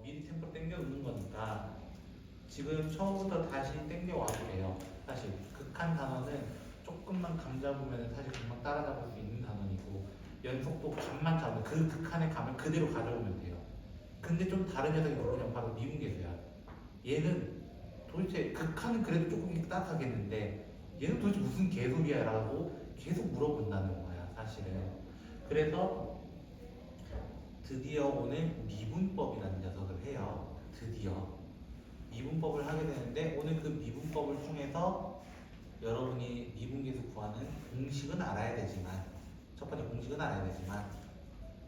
미리 템포 당겨 놓는 거니까 지금 처음부터 다시 당겨 와도 돼요. 사실 극한 단어는 조금만 감 잡으면 사실 금방 따라잡을 수 있는 단어이고 연속도 감만 잡으면 그 극한의 감을 그대로 가져오면 돼요. 근데 좀 다른 녀석이 뭐냐면 바로 미분계수야. 얘는 도대체 극한은 그래도 조금 따뜻하겠는데 얘는 도대체 무슨 개소리야 라고 계속 물어본다는 거야 사실은. 그래서 드디어 오늘 미분법이라는 녀석을 해요. 드디어 미분법을 하게 되는데 오늘 그 미분법을 통해서 여러분이 미분계수 구하는 공식은 알아야 되지만 첫 번째 공식은 알아야 되지만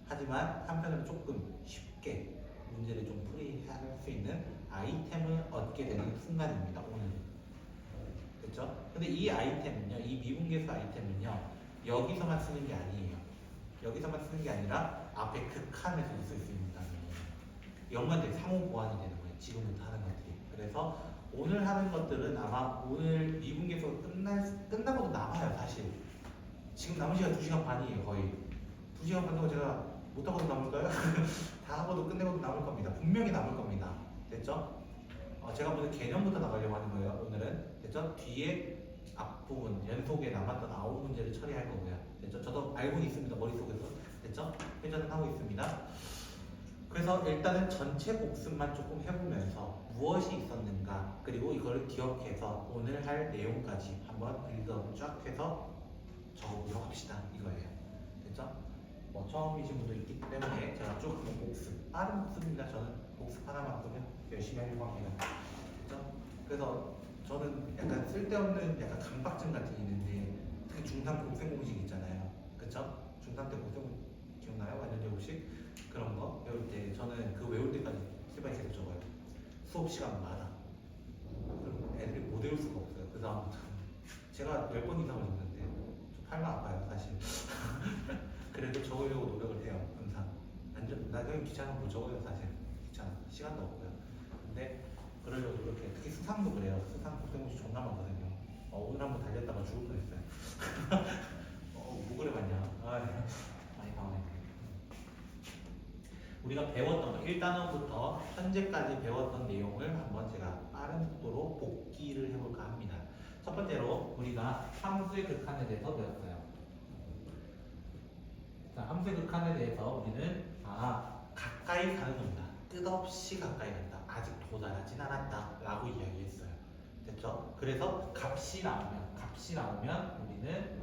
하지만 한편으로 조금 쉽게 문제를 좀 풀이할 수 있는 아이템을 얻게 되는 순간입니다. 오늘 그렇죠? 근데 이 아이템은요, 이 미분계수 아이템은요 여기서만 쓰는 게 아니에요. 여기서만 쓰는 게 아니라 앞에 극한에서도 쓸 수 있는 단어예요. 연관된 상호 보완이 되는 거예요. 지금부터 하는 것들이. 그래서 오늘 하는 것들은 아마 오늘 미분계수 끝나고도 남아요. 사실 지금 남은 시간 2시간 반이에요. 거의 2시간 반 동안 제가 못하고도 남을까요? 다 하고도 끝내고도 남을 겁니다. 분명히 남을 겁니다. 됐죠? 제가 무슨 개념부터 나가려고 하는 거예요. 오늘은 됐죠? 뒤에 앞부분 연속에 남았던 9문제를 처리할 거고요. 됐죠? 저도 알고는 있습니다. 머릿속에서. 됐죠? 회전은 하고 있습니다. 그래서 일단은 전체 복습만 조금 해보면서 무엇이 있었는가 그리고 이걸 기억해서 오늘 할 내용까지 한번 빌드업 쫙 해서 적어보도록 합시다. 이거예요. 됐죠? 뭐 처음이신 분도 있기 때문에 제가 쭉 한번 복습, 빠른 복습입니다. 저는 복습 하나만큼은 열심히 하려고 합니다. 됐죠? 그래서 저는 약간 쓸데없는 약간 강박증 같은 게 있는데 특히 중3 곱셈 공식 있잖아요. 그쵸? 중3 때 곱셈 기억나요? 완전 제곱식? 그런 거 배울 때 저는 그 외울 때까지 실바이 계속 적어요. 수업 시간마다. 그럼 애들이 못 외울 수가 없어요. 그 다음부터 제가 10번 이상을 적는데 저 팔만 아파요 사실. 그래도 적으려고 노력을 해요. 항상. 나중에 귀찮아서 못 적어요 사실. 귀찮아. 시간도 없고요. 근데 그러려고 노력해요. 특히 수상도 그래요. 수상 곱셈공식 존나 많거든요. 오늘 한번 달렸다가 죽을 뻔했어요. 뭐 그래 봤냐. 많이 당황해. 우리가 배웠던 거 1단원부터 현재까지 배웠던 내용을 한번 제가 빠른 속도로 복기를 해볼까 합니다. 첫 번째로 우리가 함수의 극한에 대해서 배웠어요. 자, 함수의 극한에 대해서 우리는 가까이 가는 겁니다. 끝없이 가까이 간다. 아직 도달하진 않았다 라고 이야기했어요. 됐죠? 그래서 값이 나오면 우리는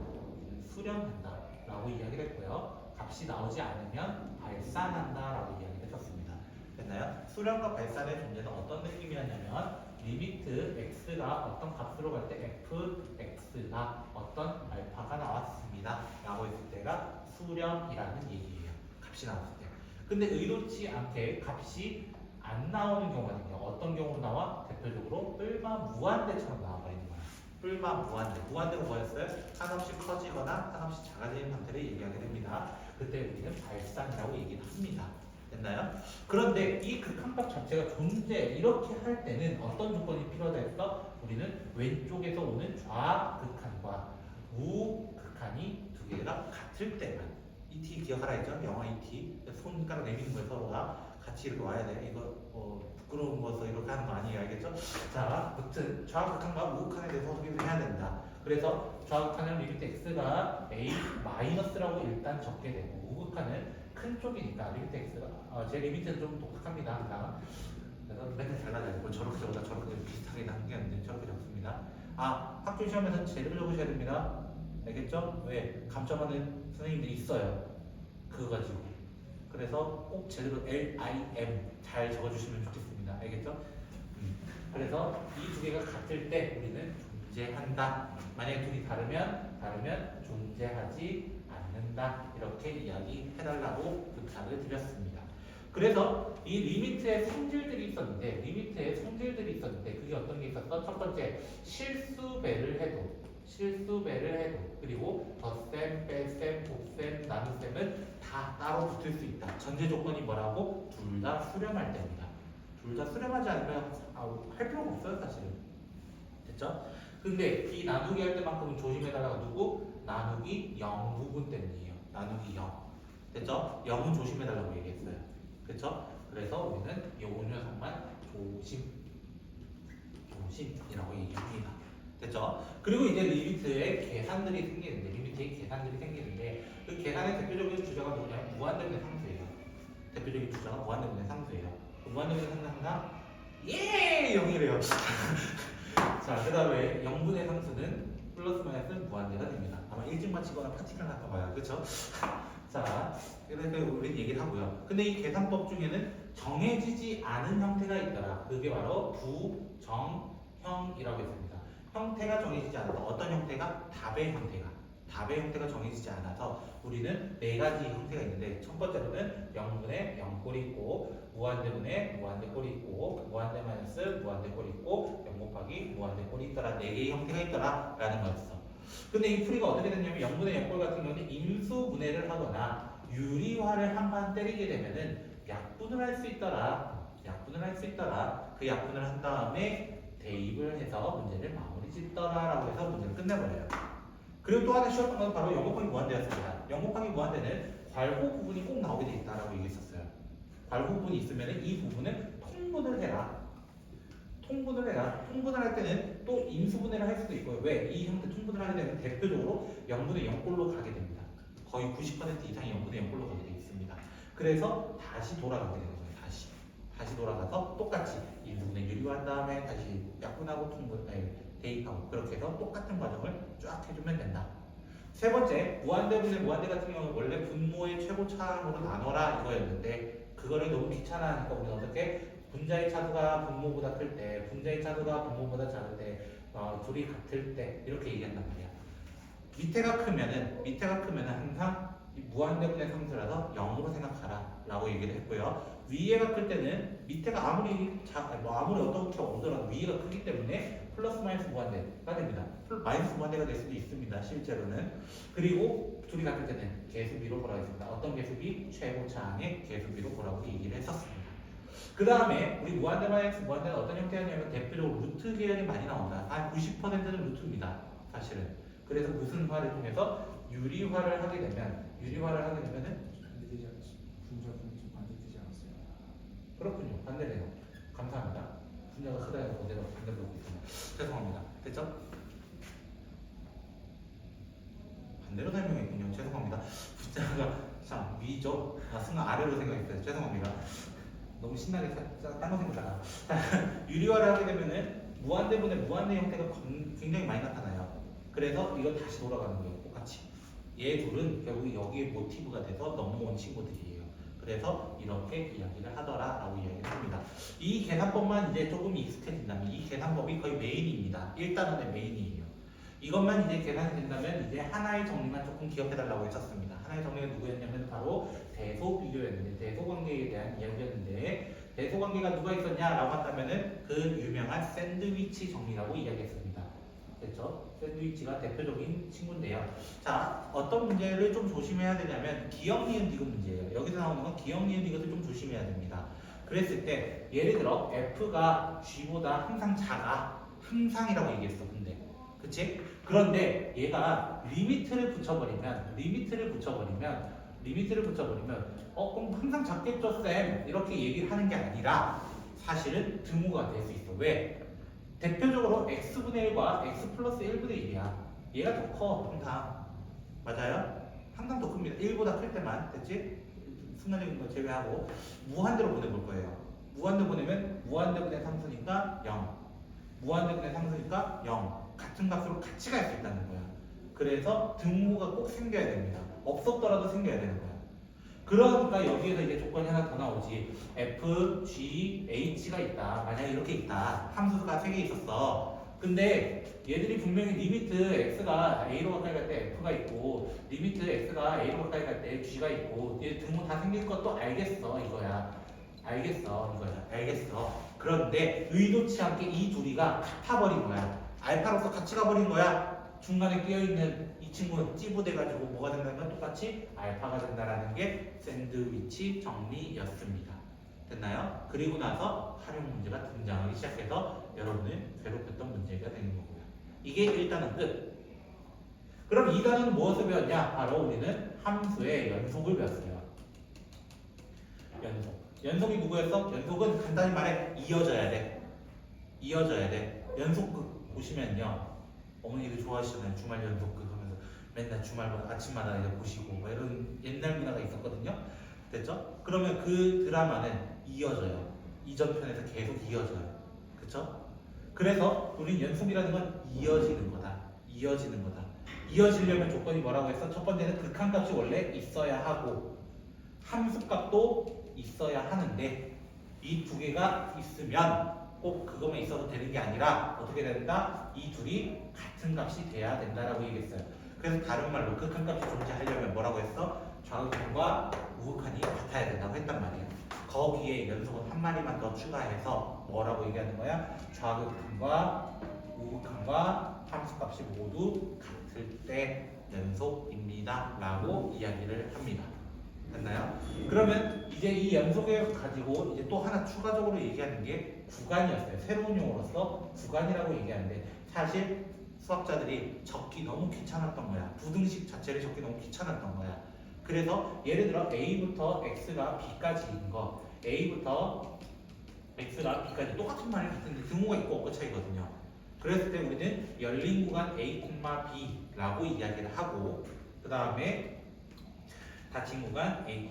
수렴한다 라고 이야기를 했고요. 값이 나오지 않으면 발산한다 라고 이야기를 했었습니다. 됐나요? 수렴과 발산의 존재는 어떤 느낌이었냐면 리미트 x가 어떤 값으로 갈 때 fx가 어떤 알파가 나왔습니다 라고 했을 때가 수렴이라는 얘기예요. 값이 나왔을 때. 근데 의도치 않게 값이 안 나오는 경우거든요. 어떤 경우로 나와? 대표적으로 뿔마 무한대처럼 나와버리는 거야. 뿔마 무한대. 무한대가 뭐였어요? 한없이 커지거나 한없이 작아지는 상태를 얘기하게 됩니다. 그때 우리는 발산이라고 얘기를 합니다. 됐나요? 그런데 이 극한값 자체가 존재 이렇게 할 때는 어떤 조건이 필요하다 했어? 우리는 왼쪽에서 오는 좌극한과 우극한이 두 개가 같을 때만 ET 기억하라 했죠? 영어 ET 손가락 내미는 거예요. 서로가 같이 이렇게 와야 돼. 이거 부끄러운 거서 이렇게 하는 거 아니에요. 알겠죠? 자, 아무튼 좌극한과 우극한에 대해서 확인을 해야 된다. 그래서 좌극한은 리미트 x가 a-라고 일단 적게 되고 우극한은 큰 쪽이니까 리미트 x가 제 리미트는 좀 독특합니다. 항상. 그래서 맨날 달라져요. 뭐 저렇게 적다 저렇게 비슷하게 나는 게 아닌데 저렇게 적습니다. 학교 시험에서는 제대로 적으셔야 됩니다. 알겠죠? 왜? 감점하는 선생님들이 있어요. 그거 가지고. 그래서 꼭 제대로 LIM 잘 적어주시면 좋겠습니다. 알겠죠? 그래서 이 두 개가 같을 때 우리는 존재한다. 만약에 둘이 다르면 존재하지 않는다. 이렇게 이야기해달라고 부탁을 드렸습니다. 그래서 이 리미트의 성질들이 있었는데 그게 어떤 게 있었어? 첫 번째, 실수배를 해도 그리고 덧셈, 뺄셈, 곱셈, 나눗셈은 다 따로 붙을 수 있다. 전제 조건이 뭐라고? 둘 다 수렴할 때입니다. 둘 다 수렴하지 않으면 할 필요가 없어요 사실은. 됐죠? 근데 이 나누기 할 때만큼은 조심해달라고 누구? 나누기 0 부분 때문이에요. 나누기 0. 됐죠? 0은 조심해달라고 얘기했어요. 그쵸? 그래서 우리는 이 녀석만 조심이라고 얘기합니다. 됐죠? 그리고 이제 리미트에 계산들이 생기는데 그 계산의 대표적인 주자가 뭐냐면 무한대분의 상수예요. 대표적인 주자가 무한대분의 상수예요. 그 무한대분의 상수는 항상 0이래요. 자, 그 다음에 0분의 상수는 플러스 마이너스 무한대가 됩니다. 아마 일찍만 치거나 파티를 할까 봐요. 그쵸? 자, 그래서 우린 얘기를 하고요. 근데 이 계산법 중에는 정해지지 않은 형태가 있더라. 그게 바로 부정형이라고 했습니다. 형태가 정해지지 않아서 어떤 형태가? 답의 형태가 정해지지 않아서 우리는 네 가지 형태가 있는데 첫 번째로는 0분의 0꼴이 있고 무한대분의 무한대꼴이 있고 무한대 마이너스 무한대꼴이 있고 0 곱하기 무한대꼴이 있더라. 네 개의 형태가 있더라 라는 거였어. 근데 이 풀이가 어떻게 됐냐면 0분의 0꼴 같은 경우는 임수분해를 하거나 유리화를 한 번 때리게 되면은 약분을 할 수 있더라. 그 약분을 한 다음에 대입을 해서 문제를 마무리 짓더라라고 해서 문제를 끝내버려요. 그리고 또 하나 쉬웠던 건 바로 0 곱하기 무한대였습니다. 0 곱하기 무한대는 괄호 부분이 꼭 나오게 돼 있다라고 얘기했었어요. 괄호 부분이 있으면 이 부분은 통분을 해라. 통분을 할 때는 또 임수분해를 할 수도 있고요. 왜? 이 형태 통분을 하게 되면 대표적으로 0분의 0꼴로 가게 됩니다. 거의 90% 이상이 0분의 0꼴로 가게 되어 있습니다. 그래서 다시 돌아가게 되는 거예요. 다시 돌아가서 똑같이 이 부분에 유리화한 다음에 다시 약분하고 대입하고 그렇게 해서 똑같은 과정을 쫙 해주면 된다. 세 번째, 무한대분의 무한대 같은 경우는 원래 분모의 최고차항으로 나눠라 이거였는데 그거를 너무 귀찮아하니까 우리는 어떻게 분자의 차수가 분모보다 클 때, 분자의 차수가 분모보다 작을 때, 둘이 같을 때 이렇게 얘기한단 말이야. 밑에가 크면은 항상 무한대분의 상수라서 0으로 생각하라 라고 얘기를 했고요. 위에가 클 때는 밑에가 아무리 어떻게 오더라도 위에가 크기 때문에 플러스 마이너스 무한대가 됩니다. 마이너스 무한대가 될 수도 있습니다. 실제로는. 그리고 둘이 같을 때는 계수비로 보라고 했습니다. 어떤 계수비? 최고차항의 계수비로 보라고 얘기를 했었습니다. 그 다음에 우리 무한대 마이너스 무한대는 어떤 형태였냐면 대표적으로 루트 계열이 많이 나온다. 한 90%는 루트입니다. 사실은. 그래서 무슨 화를 통해서 유리화를 하게 되면은 반대되지 않았어요. 분자분이 좀 반대되지 않았어요. 그렇군요. 반대네요. 감사합니다. 분자가 크다 해서 내가 반대로 보고 있습니다. 죄송합니다. 됐죠? 반대로 설명했군요. 죄송합니다. 분자가 참 위죠? 순간 아래로 생각했어요. 죄송합니다. 너무 신나게 딴거 생각하다가 유리화를 하게 되면은 무한대분의 무한대 형태가 굉장히 많이 나타나요. 그래서 이거 다시 돌아가는 거예요. 똑같이. 얘 둘은 결국 여기에 모티브가 돼서 넘어온 친구들이에요. 그래서 이렇게 이야기를 하더라라고 이야기를 합니다. 이 계산법만 이제 조금 익숙해진다면 이 계산법이 거의 메인입니다. 1단원의 메인이에요. 이것만 이제 계산이 된다면 이제 하나의 정리만 조금 기억해달라고 했었습니다. 하나의 정리가 누구였냐면 바로 대소비교였는데 대소관계에 대한 이야기였는데 대소관계가 누가 있었냐라고 한다면은 그 유명한 샌드위치 정리라고 이야기했습니다. 됐죠? 샌드위치가 대표적인 친구인데요. 자, 어떤 문제를 좀 조심해야 되냐면 기억, 니은, 디귿 문제예요. 여기서 나오는 건 기억, 니은, 디귿을 좀 조심해야 됩니다. 그랬을 때 예를 들어 F가 G보다 항상 작아. 항상이라고 얘기했어. 근데 그치? 그런데 얘가 리미트를 붙여버리면 그럼 항상 작겠죠 쌤 이렇게 얘기를 하는 게 아니라 사실은 등호가 될 수 있어. 왜? 대표적으로 x분의 1과 x 플러스 1분의 1이야. 얘가 더 커, 항상. 맞아요? 항상 더 큽니다. 1보다 클 때만, 됐지? 순간적인 거 제외하고 무한대로 보내볼 거예요. 무한대 보내면 무한대분의 상수니까 0. 무한대분의 상수니까 0. 같은 값으로 같이 갈 수 있다는 거야. 그래서 등호가 꼭 생겨야 됩니다. 없었더라도 생겨야 되는 거야. 그러니까 여기에서 이제 조건이 하나 더 나오지. F, G, H가 있다. 만약에 이렇게 있다. 함수가 3개 있었어. 근데 얘들이 분명히 리미트 X가 A로 가까이 갈 때 F가 있고 리미트 X가 A로 가까이 갈 때 G가 있고 얘 등호 다 생길 것도 알겠어 이거야. 알겠어. 그런데 의도치 않게 이 둘이가 같아버린 거야. 알파로서 같이 가버린 거야. 중간에 끼어있는 이 친구는 찌부돼가지고 뭐가 된다는 건 똑같이 알파가 된다라는 게 샌드위치 정리였습니다. 됐나요? 그리고 나서 활용 문제가 등장하기 시작해서 여러분을 괴롭혔던 문제가 되는 거고요. 이게 1단원 끝. 그럼 2단원은 무엇을 배웠냐? 바로 우리는 함수의 연속을 배웠어요. 연속. 연속이 누구였어? 연속은 간단히 말해 이어져야 돼. 이어져야 돼. 연속극 보시면요. 어머니들 좋아하시잖아요. 주말 연속극 하면서 맨날 주말마다 아침마다 이제 보시고 뭐 이런 옛날 문화가 있었거든요. 됐죠? 그러면 그 드라마는 이어져요. 이전 편에서 계속 이어져요. 그쵸? 그래서 우리는 연속이라는 건 이어지는 거다. 이어지는 거다. 이어지려면 조건이 뭐라고 했어? 첫 번째는 극한값이 원래 있어야 하고 함수값도 있어야 하는데 이 두 개가 있으면 꼭 그것만 있어도 되는 게 아니라 어떻게 된다? 이 둘이 같은 값이 돼야 된다라고 얘기했어요. 그래서 다른 말로 극한값이 존재하려면 뭐라고 했어? 좌극한과 우극한이 같아야 된다고 했단 말이에요. 거기에 연속은 한 마리만 더 추가해서 뭐라고 얘기하는 거야? 좌극한과 우극한과 함수값이 모두 같을 때 연속입니다 라고 이야기를 합니다. 됐나요? 그러면 이제 이 연속을 가지고 이제 또 하나 추가적으로 얘기하는 게 구간이었어요. 새로운 용어로서 구간이라고 얘기하는데 사실 수학자들이 적기 너무 귀찮았던 거야. 부등식 자체를 적기 너무 귀찮았던 거야. 그래서 예를 들어 A부터 X가 B까지인 거 A부터 X가 B까지 똑같은 말이 같은데 등호가 있고 없고 차이거든요. 그랬을 때 우리는 열린 구간 A, B라고 이야기를 하고 그 다음에 닫힌 구간 A,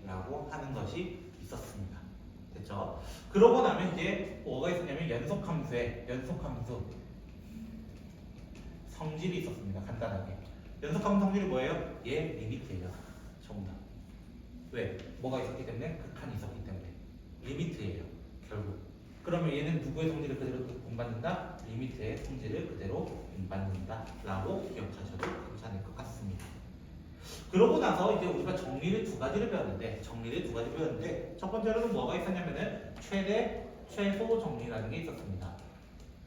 B라고 하는 것이 있었습니다. 됐죠? 그러고 나면 이제 뭐가 있었냐면 연속함수에 연속함수 성질이 있었습니다. 간단하게. 연속함수 성질이 뭐예요? 얘 리미트예요. 전부 다. 왜? 뭐가 있었기 때문에? 극한이 있었기 때문에. 리미트예요. 결국. 그러면 얘는 누구의 성질을 그대로 본받는다? 리미트의 성질을 그대로 본받는다 라고 기억하셔도 괜찮을 것 같습니다. 그러고 나서 이제 우리가 정리를 두 가지 배웠는데 첫 번째로는 뭐가 있었냐면은 최대, 최소 정리라는 게 있었습니다.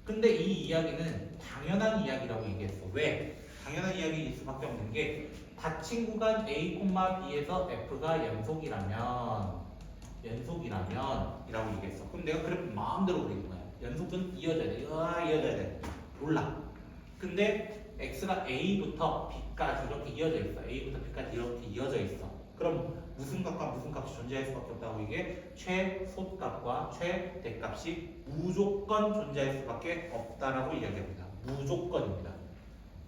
근데 이 이야기는 당연한 이야기라고 얘기했어. 왜? 당연한 이야기일 수밖에 없는 게 닫힌 구간 A, B에서 F가 연속이라면 이라고 얘기했어. 그럼 내가 그래프 마음대로 그리는 거야. 연속은 이어져야 돼. 이어져야 돼. 몰라. 근데 X가 A부터 B까지 이렇게 이어져 있어. A부터 B까지 이렇게 이어져 있어. 그럼 무슨 값과 무슨 값이 존재할 수밖에 없다고 이게 최소값과 최대값이 무조건 존재할 수밖에 없다라고 이야기합니다. 무조건입니다.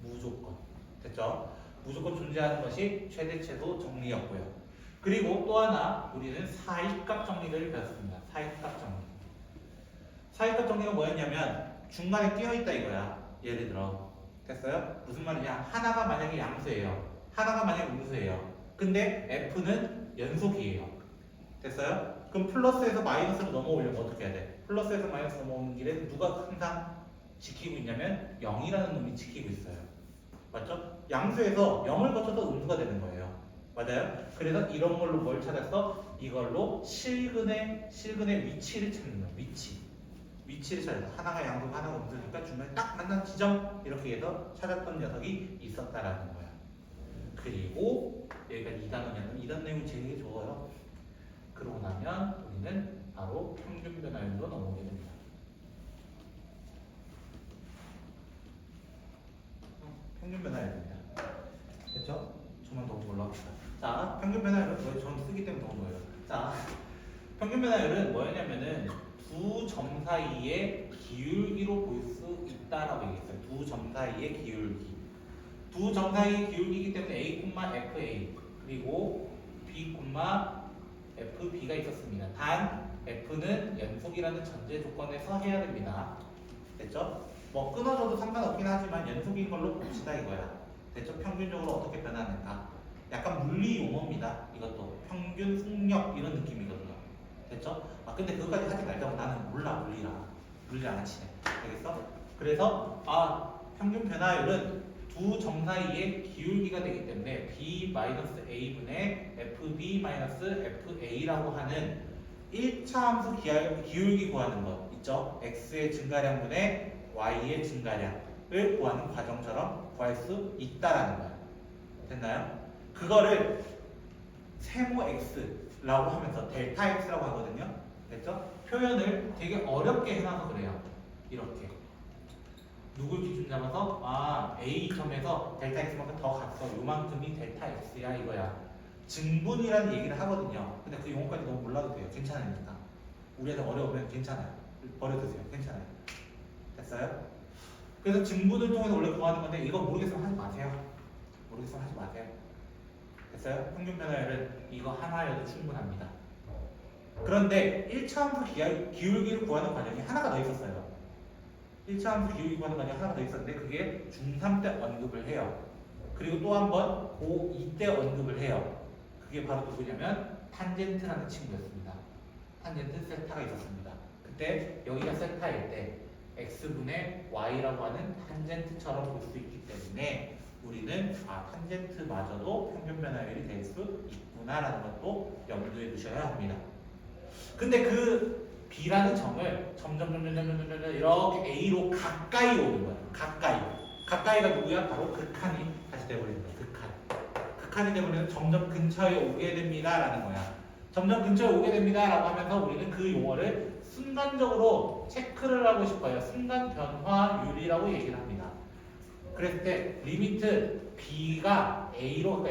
무조건. 됐죠? 무조건 존재하는 것이 최대 최소 정리였고요. 그리고 또 하나 우리는 사이값 정리를 배웠습니다. 사이값 정리. 사이값 정리가 뭐였냐면 중간에 끼어있다 이거야. 예를 들어 됐어요? 무슨 말이냐? 하나가 만약에 양수예요. 하나가 만약에 음수예요. 근데 F는 연속이에요. 됐어요? 그럼 플러스에서 마이너스로 넘어오려면 어떻게 해야 돼? 플러스에서 마이너스 넘어오는 길에 누가 항상 지키고 있냐면 0이라는 놈이 지키고 있어요. 맞죠? 양수에서 0을 거쳐서 음수가 되는 거예요. 맞아요? 그래서 이런 걸로 뭘 찾았어? 이걸로 실근의 위치를 찾는 거예요. 위치를 찾아서 하나가 양수고 하나가 음수니까 중간에 딱 만난 지점 이렇게 해서 찾았던 녀석이 있었다라는 거야. 그리고 여기가 2단원이면 2단 내용이 제일 좋아요. 그러고 나면 우리는 바로 평균 변화율로 넘어오게 됩니다. 평균 변화율입니다. 됐죠? 조금만 더 올라갑시다. 자, 평균 변화율은 저는 쓰기 때문에 더 거예요. 자, 평균 변화율은 뭐였냐면은 두 점 사이의 기울기로 볼 수 있다라고 얘기했어요. 두 점 사이의 기울기. 두 점 사이의 기울기이기 때문에 A, FA 그리고 B, FB가 있었습니다. 단 F는 연속이라는 전제 조건에서 해야 됩니다. 됐죠? 뭐 끊어져도 상관없긴 하지만 연속인 걸로 봅시다 이거야. 됐죠? 평균적으로 어떻게 변하는가. 약간 물리 용어입니다. 이것도 평균 속력 이런 느낌이거든요. 됐죠? 아 근데 그것까지 하지 말자고 나는 몰라 물리랑 안 치네. 알겠어? 그래서 평균 변화율은 두 점 사이의 기울기가 되기 때문에 B-A분의 FB-FA라고 하는 1차 함수 기울기 구하는 것 있죠? X의 증가량분의 Y의 증가량을 구하는 과정처럼 구할 수 있다라는 거야. 됐나요? 그거를 세모 X라고 하면서 델타 X라고 하거든요. 됐죠? 표현을 되게 어렵게 해놔서 그래요. 이렇게 누굴 기준 잡아서 A 점에서 델타 X만큼 더 갔어. 요만큼이 델타 X야 이거야. 증분이라는 얘기를 하거든요. 근데 그 용어까지 너무 몰라도 돼요. 괜찮으니까. 우리한테 어려우면 괜찮아요. 버려두세요. 괜찮아요. 됐어요? 그래서 증분을 통해서 원래 구하는 건데 이거 모르겠으면 하지 마세요. 모르겠으면 하지 마세요. 됐어요? 평균 변화율은 이거 하나여도 충분합니다. 그런데 1차 함수 기울기를 구하는 과정이 하나가 더 있었어요. 1차 함수 기울기 구하는 과정이 하나가 더 있었는데 그게 중3 때 언급을 해요. 그리고 또 한 번 고2 때 언급을 해요. 그게 바로 누구냐면 탄젠트라는 친구였습니다. 탄젠트 세타가 있었습니다. 그때 여기가 세타일 때 x분의 y라고 하는 탄젠트처럼 볼 수 있기 때문에 우리는 탄젠트마저도 평균 변화율이 될 수 있구나라는 것도 염두에 두셔야 합니다. 근데 그 b라는 점을 점점 이렇게 a로 가까이 오는 거예요. 가까이가 누구야? 바로 극한이 다시 돼버리는 거예요. 극한이 되면 점점 근처에 오게 됩니다라는 거야. 점점 근처에 오게 됩니다라고 하면서 우리는 그 용어를 순간적으로 체크를 하고 싶어요. 순간 변화율이라고 얘기를 합니다. 그랬을 때 리미트 b가 a로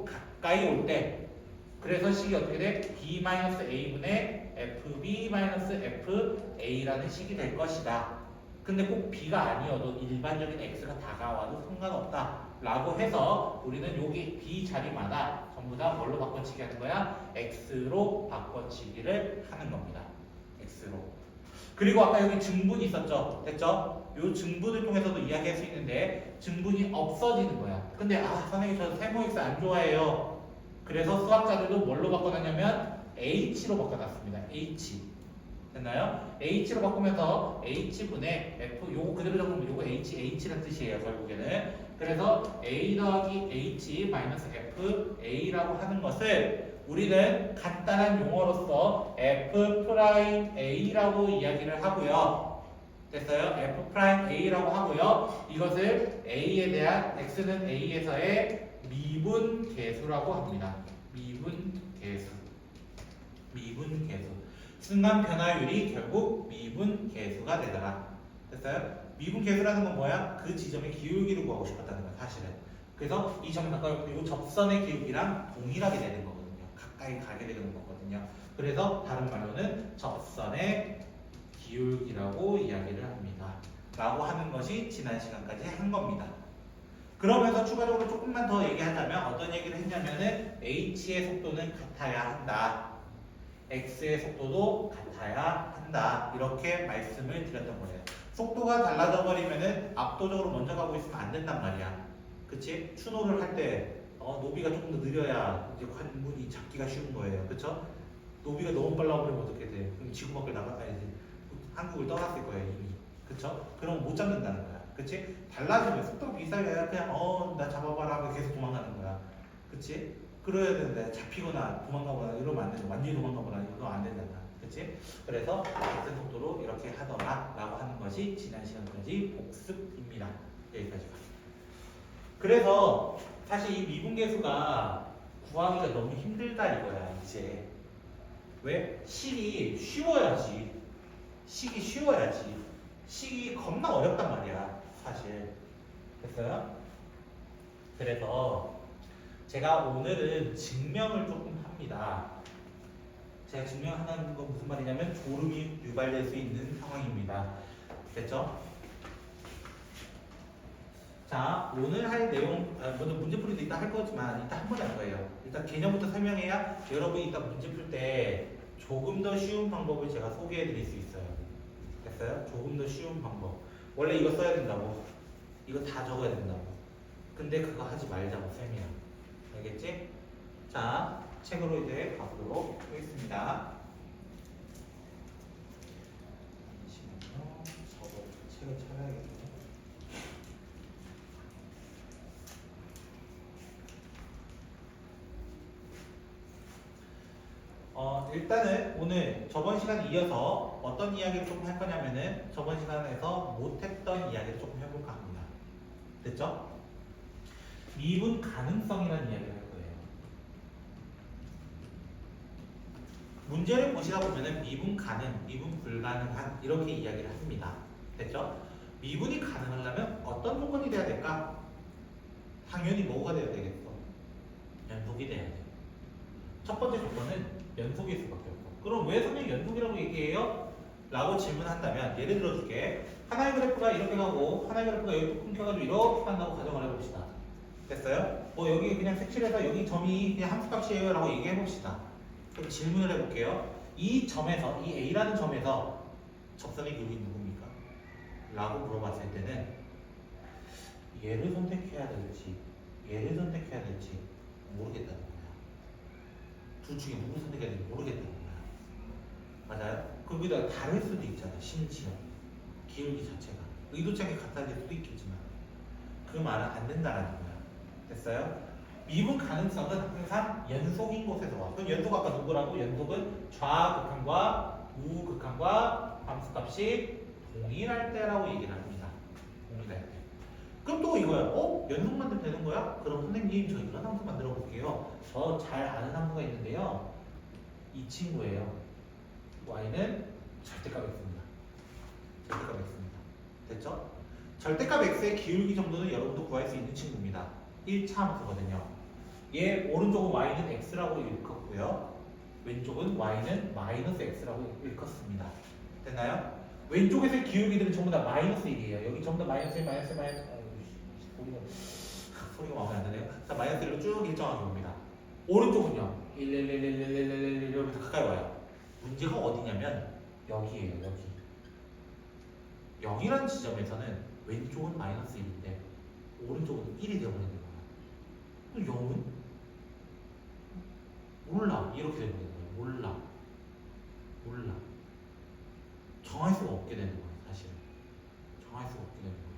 가까이 올 때 그래서 식이 어떻게 돼? b-a분의 fb-fa라는 식이 될 것이다. 근데 꼭 b가 아니어도 일반적인 x가 다가와도 상관없다 라고 해서 우리는 여기 b 자리마다 전부 다 뭘로 바꿔치기 하는 거야? x로 바꿔치기를 하는 겁니다. x로. 그리고 아까 여기 증분이 있었죠? 됐죠? 요 증분을 통해서도 이야기할 수 있는데 증분이 없어지는 거야. 근데 선생님 저 세모 x 안 좋아해요. 그래서 수학자들도 뭘로 바꿔놨냐면 h로 바꿔놨습니다. h. 됐나요? h로 바꾸면서 h분의 f 요거 그대로 적으면 요거 h란 뜻이에요. 결국에는. 그래서 a 더하기 h 마이너스 f a라고 하는 것을 우리는 간단한 용어로서 f 프라임 a라고 이야기를 하고요. 됐어요? f 프라임 a라고 하고요. 이것을 a에 대한 x는 a에서의 미분 계수라고 합니다. 미분 계수. 순간 변화율이 결국 미분 계수가 되더라. 됐어요? 미분 계수라는 건 뭐야? 그 지점의 기울기를 구하고 싶었다는 거야, 사실은. 그래서 이 점을 가까이 오고 이 접선의 기울기랑 동일하게 되는 거거든요. 가까이 가게 되는 거거든요. 그래서 다른 말로는 접선의 기울기라고 이야기를 합니다. 라고 하는 것이 지난 시간까지 한 겁니다. 그러면서 추가적으로 조금만 더 얘기하자면 어떤 얘기를 했냐면은 h의 속도는 같아야 한다. x의 속도도 같아야 한다. 이렇게 말씀을 드렸던 거예요. 속도가 달라져 버리면은 압도적으로 먼저 가고 있으면 안 된단 말이야. 그치? 추노를 할 때 노비가 조금 더 느려야 이제 관문이 잡기가 쉬운 거예요. 그쵸? 노비가 너무 빨라 버리면 어떻게 돼? 그럼 지구 밖을 나가야지. 한국을 떠났을 거예요, 이미. 그쵸? 그럼 못 잡는다는 거야. 그치? 달라지면 속도가 비싸야 그냥 나 잡아봐라 하고 계속 도망가는 거야. 그치? 그래야 되는데 잡히거나 도망가거나 이러면 안 되죠. 완전히 도망가거나 이러면 안 된다. 그치? 그래서 같은 속도로 이렇게 하더라 라고 하는 것이 지난 시간까지 복습입니다. 여기까지가. 그래서 사실 이 미분계수가 구하기가 너무 힘들다 이거야 이제. 왜? 식이 쉬워야지. 식이 겁나 어렵단 말이야 사실. 됐어요? 그래서 제가 오늘은 증명을 조금 합니다. 제가 증명하는 건 무슨 말이냐면 졸음이 유발될 수 있는 상황입니다. 됐죠? 자, 오늘 할 내용, 먼저 문제풀이도 이따 할 거지만 이따 한 번에 할 거예요. 일단 개념부터 설명해야 여러분이 이따 문제 풀 때 조금 더 쉬운 방법을 제가 소개해 드릴 수 있어요. 됐어요? 조금 더 쉬운 방법. 원래 이거 써야 된다고. 이거 다 적어야 된다고. 근데 그거 하지 말자고 쌤이야. 알겠지? 자, 책으로 이제 가보도록 하겠습니다. 잠시만요. 저도 책을 찾아야겠네요. 일단은 오늘 저번 시간 이어서 어떤 이야기를 조금 할 거냐면은 저번 시간에서 못했던 이야기를 조금 해볼까 합니다. 됐죠? 미분 가능성이라는 이야기를 할 거예요. 문제를 보시다 보면은 미분 가능, 미분 불가능한 이렇게 이야기를 합니다. 됐죠? 미분이 가능하려면 어떤 조건이 돼야 될까? 당연히 뭐가 돼야 되겠어? 연속이 돼야 돼. 첫 번째 조건은 연속일 수밖에 없어. 그럼 왜 선생님 연속이라고 얘기해요? 라고 질문한다면 예를 들어줄게. 하나의 그래프가 이렇게 가고 하나의 그래프가 여기 또 끊겨가지고 이렇게 간다고 가정을 해봅시다. 됐어요? 뭐 여기 그냥 색칠해서 여기 점이 그냥 함수값이에요 라고 얘기해봅시다. 그럼 질문을 해볼게요. 이 점에서, 이 A라는 점에서 접선의 기울기 누굽니까? 라고 물어봤을 때는 얘를 선택해야 될지 얘를 선택해야 될지 모르겠다는 거야. 둘 중에 누구 선택해야 될지 모르겠다는 거야. 맞아요? 거기다가 다를 수도 있잖아. 심지어 기울기 자체가 의도치 않게 같아질 수도 있겠지만 그 말은 안 된다라는 거야. 됐어요? 미분 가능성은 항상 연속인 곳에서 와. 그럼 연속 아까 누구라고? 연속은 좌극한과 우극한과 함수값이 동일할 때라고 얘기를 합니다. 동일할 때. 그럼 또 이거야. 연속 만들면 되는 거야? 그럼 선생님 저 이런 함수 만들어 볼게요. 저 잘 아는 함수가 있는데요. 이 친구예요. y는 절대값 x입니다. 절대값 x입니다. 됐죠? 절대값 x의 기울기 정도는 여러분도 구할 수 있는 친구입니다. 1차 함수거든요. 얘 오른쪽은 y는 x라고 읽었고요. 왼쪽은 y는 마이너스 x라고 읽었습니다. 됐나요? 왼쪽에서의 기울기들은 전부 다 마이너스 1이에요. 여기 전부 다 마이너스 1, 마이너스 1, 마이너스 1. 소리가 마음에 안 드네요. 자, 마이너스 1로 쭉 일정하게 봅니다. 오른쪽은요. 1, 1, 1, 1, 1, 1, 1, 1, 1 이러면서 가까이 와요. 문제가 어디냐면 여기에요. 여기. 0이라는 지점에서는 왼쪽은 마이너스 1인데 오른쪽은 1이 되어버리는 거야. 그럼 0은? 몰라. 이렇게 되는 거예요. 몰라. 몰라. 정할 수가 없게 되는 거예요. 사실. 정할 수가 없게 되는 거예요.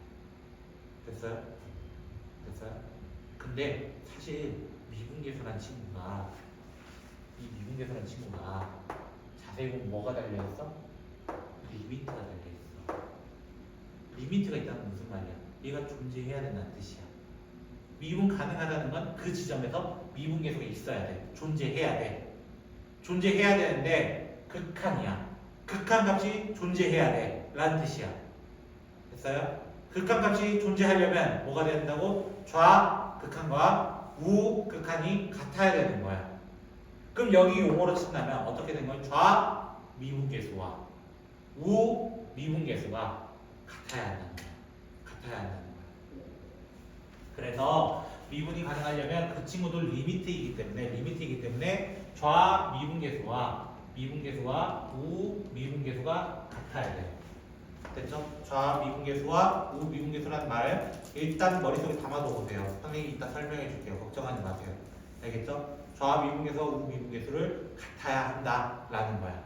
됐어요? 됐어요? 근데 사실 미분계수란 친구가 이 미분계수란 친구가 자세히 보면 뭐가 달려있어? 리미트가 달려있어. 리미트가 있다는 무슨 말이야? 얘가 존재해야 된다는 뜻이야. 미분 가능하다는 건 그 지점에서 미분계수가 있어야 돼. 존재해야 돼. 존재해야 되는데 극한이야. 극한값이 존재해야 돼. 라는 뜻이야. 됐어요? 극한값이 존재하려면 뭐가 된다고? 좌극한과 우극한이 같아야 되는 거야. 그럼 여기 용어로 친다면 어떻게 된 거야? 좌미분계수와 우미분계수가 같아야 한다는 거야. 같아야 한다는 거야. 그래서 미분이 가능하려면 그 친구도 리미트이기 때문에 좌미분계수와 미분계수와 우미분계수가 같아야 돼요. 됐죠? 좌미분계수와 우미분계수라는 말 일단 머릿속에 담아둬 보세요. 선생님이 이따 설명해 줄게요. 걱정하지 마세요. 알겠죠? 좌미분계수와 우미분계수를 같아야 한다라는 거야.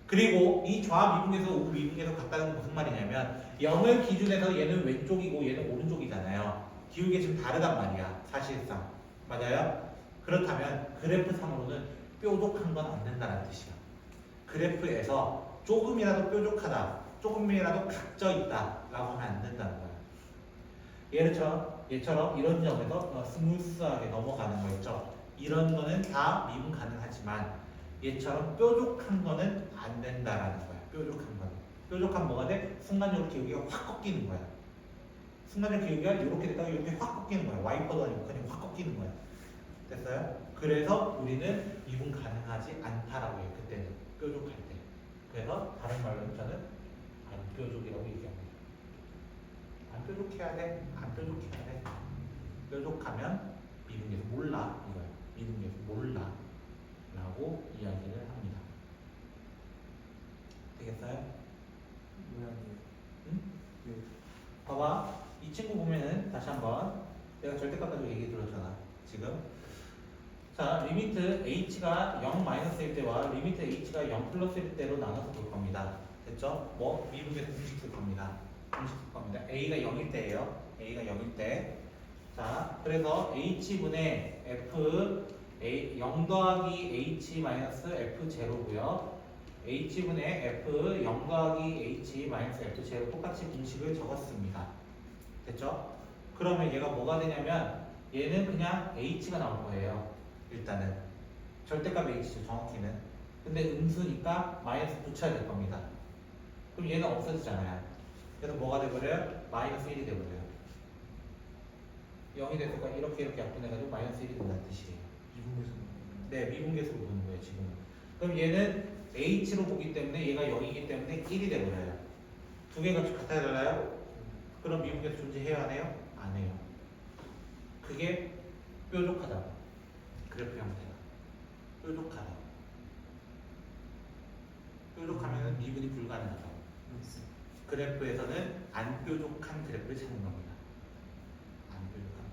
그리고 이 좌미분계수, 우미분계수 같다는 건 무슨 말이냐면 0을 기준해서 얘는 왼쪽이고 얘는 오른쪽이잖아요. 기울기 지금 다르단 말이야. 사실상. 맞아요? 그렇다면 그래프상으로는 뾰족한 건 안 된다는 뜻이야. 그래프에서 조금이라도 뾰족하다, 조금이라도 각져 있다 라고 하면 안 된다는 거야. 얘처럼 이런 점에서 스무스하게 넘어가는 거 있죠. 이런 거는 다 미분 가능하지만 얘처럼 뾰족한 거는 안 된다라는 거야. 뾰족한 거는. 뾰족한 뭐가 돼? 순간적으로 기울기가 확 꺾이는 거야. 순간적 기울기가 이렇게 됐다가 이렇게 확 꺾이는 거야. 와이퍼도 아니고 그냥 확 꺾이는 거야. 됐어요? 그래서 우리는 미분 가능하지 않다라고 해요. 그때는 뾰족할 때. 그래서 다른 말로는 저는 안 뾰족이라고 얘기합니다. 안 뾰족해야 돼. 안 뾰족해야 돼. 뾰족하면 미분계수 몰라 이거야. 미분계수 몰라 라고 이야기를 합니다. 되겠어요? 모양이에요. 응? 네. 봐봐. 이 친구 보면은 다시 한번 내가 절대값 가지고 얘기 들었잖아. 지금 자 리미트 h가 0 마이너스일 때와 리미트 h가 0 플러스일 때로 나눠서 볼 겁니다. 됐죠? 뭐 미분계수 공식 쓸 겁니다. 공식 쓸 겁니다. a가 0일 때예요. a가 0일 때. 자 그래서 h분의 f 0 더하기 h 마이너스 f 제로고요. h분의 f 0 더하기 h 마이너스 f 제로 똑같이 공식을 적었습니다. 됐죠? 그러면 얘가 뭐가 되냐면 얘는 그냥 h가 나올 거예요. 일단은 절대값 h죠. 정확히는. 근데 음수니까 마이너스 붙여야 될 겁니다. 그럼 얘는 없어지잖아요. 그래서 뭐가 돼버려요? 마이너스 1이 돼버려요. 0이 됐을까? 이렇게 약분해가지고 마이너스 1이 된다는 뜻이에요. 미분계수. 네, 미분계수로 보는 거예요, 지금. 그럼 얘는 h로 보기 때문에 얘가 0이기 때문에 1이 돼버려요. 두 개가 같아야 달라요? 그럼 미분계수 존재해야 하네요? 안 해요. 그게 뾰족하다. 그래프 형태가. 뾰족하다. 뾰족하면 미분이 불가능하다. 그래프에서는 안 뾰족한 그래프를 찾는 겁니다. 안 뾰족한.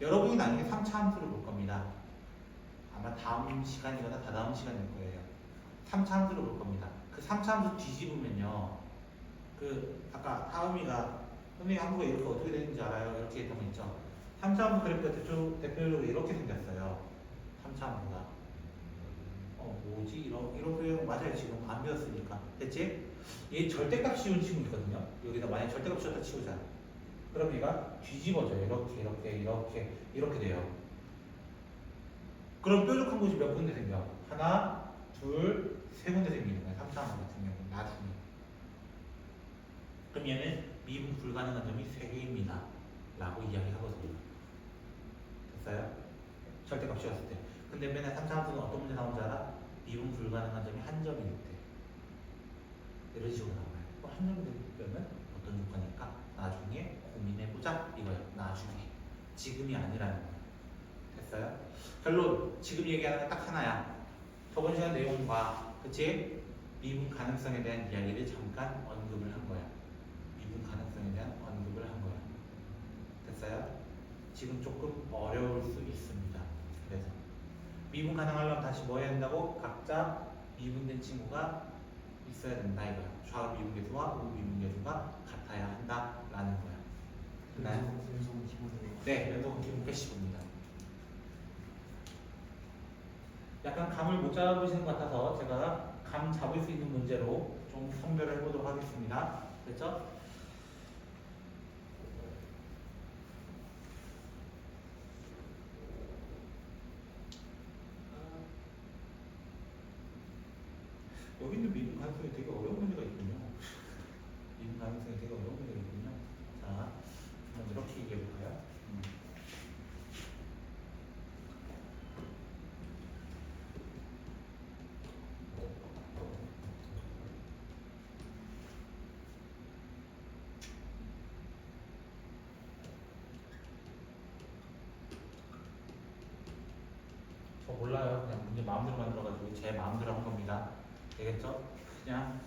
여러분이 나중에 3차 함수를 볼 겁니다. 아마 다음 시간이거나 다다음 시간일 거예요. 3차 함수를 볼 겁니다. 그 3차 함수 뒤집으면요. 그 아까 하음이가 선생님 함수가 이렇게 어떻게 되는지 알아요? 이렇게 했던 거 있죠. 3차 함수 그래프가 대표적으로 이렇게 생겼어요. 3차 함수가. 뭐지? 이런 표현 맞아요. 지금 안 배웠으니까. 됐지? 얘 절대값 씌운 친구 있거든요. 여기다 만약 절대값 씌웠다 치우자. 그럼 얘가 뒤집어져요. 이렇게 돼요. 그럼 뾰족한 곳이 몇 군데 생겨? 하나, 둘, 세 군데 생기는 거야. 3차 함수 같은 경우는 나중에. 그럼 얘는 미분 불가능한 점이 3개입니다. 라고 이야기하거든요. 됐어요? 절대값 씌웠을 때. 근데 맨날 3차 함수는 어떤 문제 나오는지 알아? 미분 불가능한 점이 한 점일 때. 이런 식으로 나와요. 한 점이 되면 어떤 조건일까? 나중에 고민해보자 이거예요. 나중에. 지금이 아니라는 거예요. 됐어요? 결론. 지금 얘기하는 건 딱 하나야. 저번 시간 내용과 그치? 미분 가능성에 대한 이야기를 잠깐 언급을 한 거야. 미분 가능성에 대한 언급을 한 거야. 됐어요? 지금 조금 어려울 수 있습니다. 그래서 미분 가능하려면 다시 뭐 해야 된다고? 각자 미분된 친구가 있어야 된다 이거야. 좌우 미분계수와 우우 미분계수가 같아야 한다라는 거야. 연속은 기본으로. 네, 연속은 기본 패시브입니다. 약간 감을 못 잡으시는 것 같아서 제가 감 잡을 수 있는 문제로 좀 선별을 해보도록 하겠습니다. 됐죠? 여기는 미분 가능성이 되게 어려운 문제가 있군요. 미분 가능성이 되게 어려운 문제가 있군요. 자, 한번 이렇게 얘기해 볼까요? 저 몰라요. 그냥 문제 마음대로 만들어가지고 제 마음대로 한 겁니다. 되겠죠? 그냥